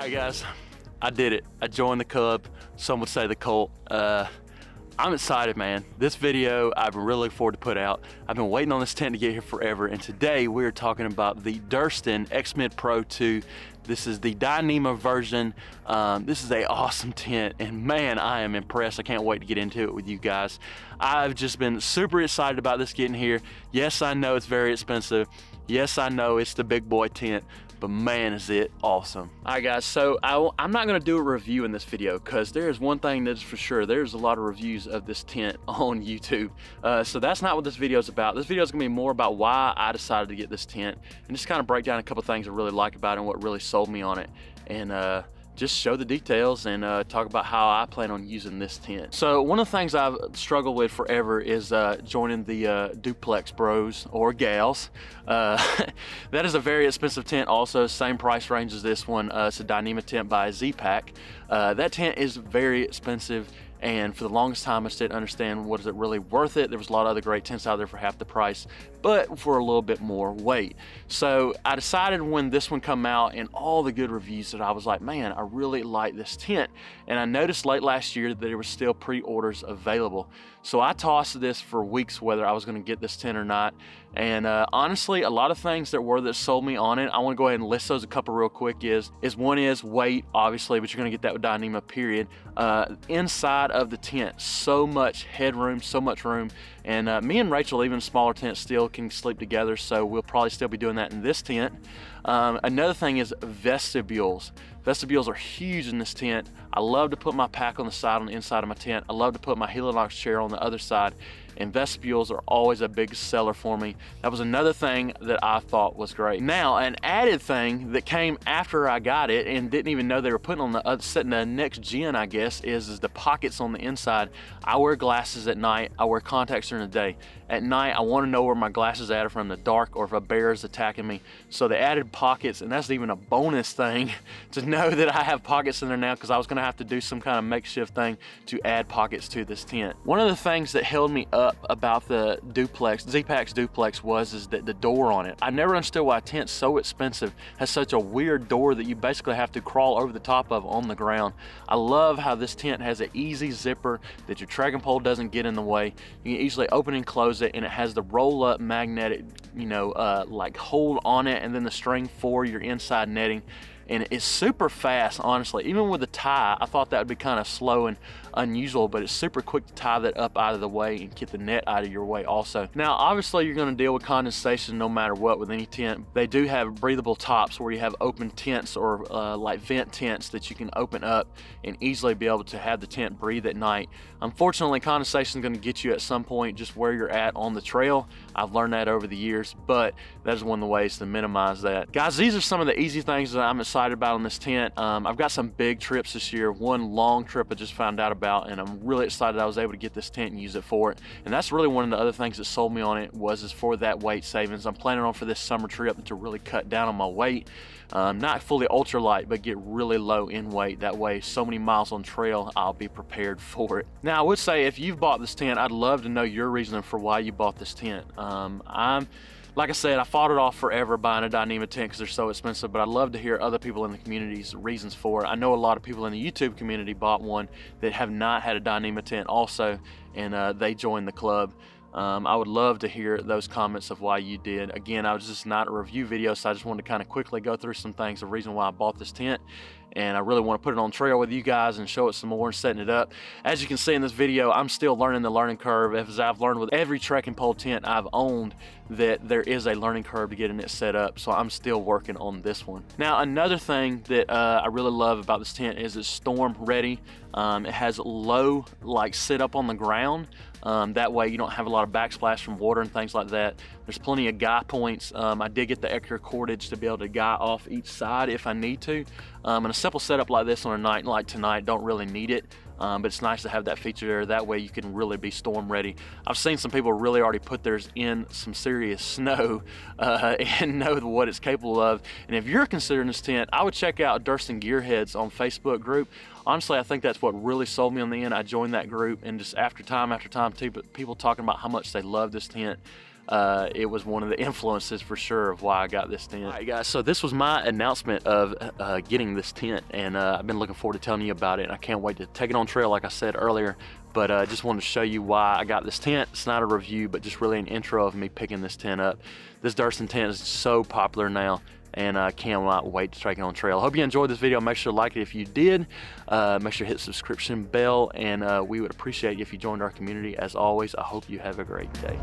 right, guys, I did it. I joined the club. Some would say the cult. I'm excited, man. This video I've been really looking forward to put out. I've been waiting on this tent to get here forever, and today we're talking about the Durston X-Mid Pro 2. This is the Dyneema version. This is an awesome tent, and man, I am impressed. I can't wait to get into it with you guys. I've just been super excited about this getting here. Yes, I know it's very expensive. Yes, I know it's the big boy tent, but man, is it awesome. All right, guys, so I'm not gonna do a review in this video because there's one thing that's for sure. There's a lot of reviews of this tent on YouTube. So that's not what this video is about. This video is gonna be more about why I decided to get this tent and just kind of break down a couple things I really like about it and what really sold me on it. And just show the details and talk about how I plan on using this tent. So one of the things I've struggled with forever is joining the duplex bros or gals. That is a very expensive tent also, same price range as this one. It's a Dyneema tent by Z-Pack. That tent is very expensive, and for the longest time I just didn't understand, was it really worth it? There was a lot of other great tents out there for half the price, but for a little bit more weight. So I decided when this one come out and all the good reviews that I was like, man, I really like this tent. And I noticed late last year that there were still pre-orders available. So I tossed this for weeks whether I was gonna get this tent or not. And honestly, a lot of things that sold me on it, I wanna go ahead and list those a couple real quick one is weight, obviously, but you're gonna get that with Dyneema, period. Inside of the tent, so much headroom, so much room. And me and Rachel, even smaller tents, still can sleep together, so we'll probably still be doing that in this tent. Another thing is vestibules. Vestibules are huge in this tent. I love to put my pack on the side, on the inside of my tent. I love to put my Helinox chair on the other side, and vestibules are always a big seller for me. That was another thing that I thought was great. Now, an added thing that came after I got it and didn't even know they were putting on the setting the next gen, I guess, is the pockets on the inside. I wear glasses at night. I wear contacts during the day. At night, I want to know where my glasses are from the dark or if a bear is attacking me. So they added pockets, and that's even a bonus thing to know that I have pockets in there now, because I was going to have to do some kind of makeshift thing to add pockets to this tent. One of the things that held me up about the duplex, Z-Pack's duplex, is that the door on it. I never understood why a tent so expensive has such a weird door that you basically have to crawl over the top of on the ground. I love how this tent has an easy zipper that your trekking pole doesn't get in the way. You can easily open and close it, and it has the roll-up magnetic, like hold on it, and then the string for your inside netting. And it's super fast, honestly. Even with the tie, I thought that would be kind of slow and unusual, but it's super quick to tie that up out of the way and get the net out of your way also. Now, obviously, you're gonna deal with condensation no matter what with any tent. They do have breathable tops where you have open tents or like vent tents that you can open up and easily be able to have the tent breathe at night. Unfortunately, condensation is gonna get you at some point just where you're at on the trail. I've learned that over the years, but that is one of the ways to minimize that. Guys, these are some of the easy things that I'm excited about on this tent. I've got some big trips this year. One long trip I just found out about, and I'm really excited I was able to get this tent and use it for it. And that's really one of the other things that sold me on it, is for that weight savings. I'm planning on for this summer trip to really cut down on my weight. Not fully ultralight, but get really low in weight. That way, so many miles on trail, I'll be prepared for it. Now, I would say if you've bought this tent, I'd love to know your reasoning for why you bought this tent. Like I said, I fought it off forever buying a Dyneema tent because they're so expensive, but I'd love to hear other people in the community's reasons for it. I know a lot of people in the YouTube community bought one that have not had a Dyneema tent also, and they joined the club. I would love to hear those comments of why you did. Again, I was just not a review video, so I just wanted to kind of quickly go through some things, the reason why I bought this tent. And I really want to put it on trail with you guys and show it some more and setting it up. As you can see in this video, I'm still learning the learning curve. As I've learned with every trekking pole tent I've owned, that there is a learning curve to getting it set up. So I'm still working on this one. Now, another thing that I really love about this tent is it's storm ready. It has low, sit up on the ground. That way you don't have a lot of backsplash from water and things like that. There's plenty of guy points. I did get the extra cordage to be able to guy off each side if I need to. And a simple setup like this on a night like tonight, don't really need it. But it's nice to have that feature there. That way you can really be storm ready. I've seen some people really already put theirs in some serious snow and know what it's capable of. And if you're considering this tent, I would check out Durston Gearheads on Facebook group. Honestly, I think that's what really sold me on the end. I joined that group, and just after time, people talking about how much they love this tent. it was one of the influences for sure of why I got this tent. All right, guys, so this was my announcement of getting this tent, and I've been looking forward to telling you about it, and I can't wait to take it on trail like I said earlier. But I just wanted to show you why I got this tent. It's not a review, but just really an intro of me picking this tent up. This Durston tent is so popular now, and I cannot wait to take it on trail. I hope you enjoyed this video. Make sure to like it if you did. Make sure to hit the subscription bell, and we would appreciate it if you joined our community. As always, I hope you have a great day.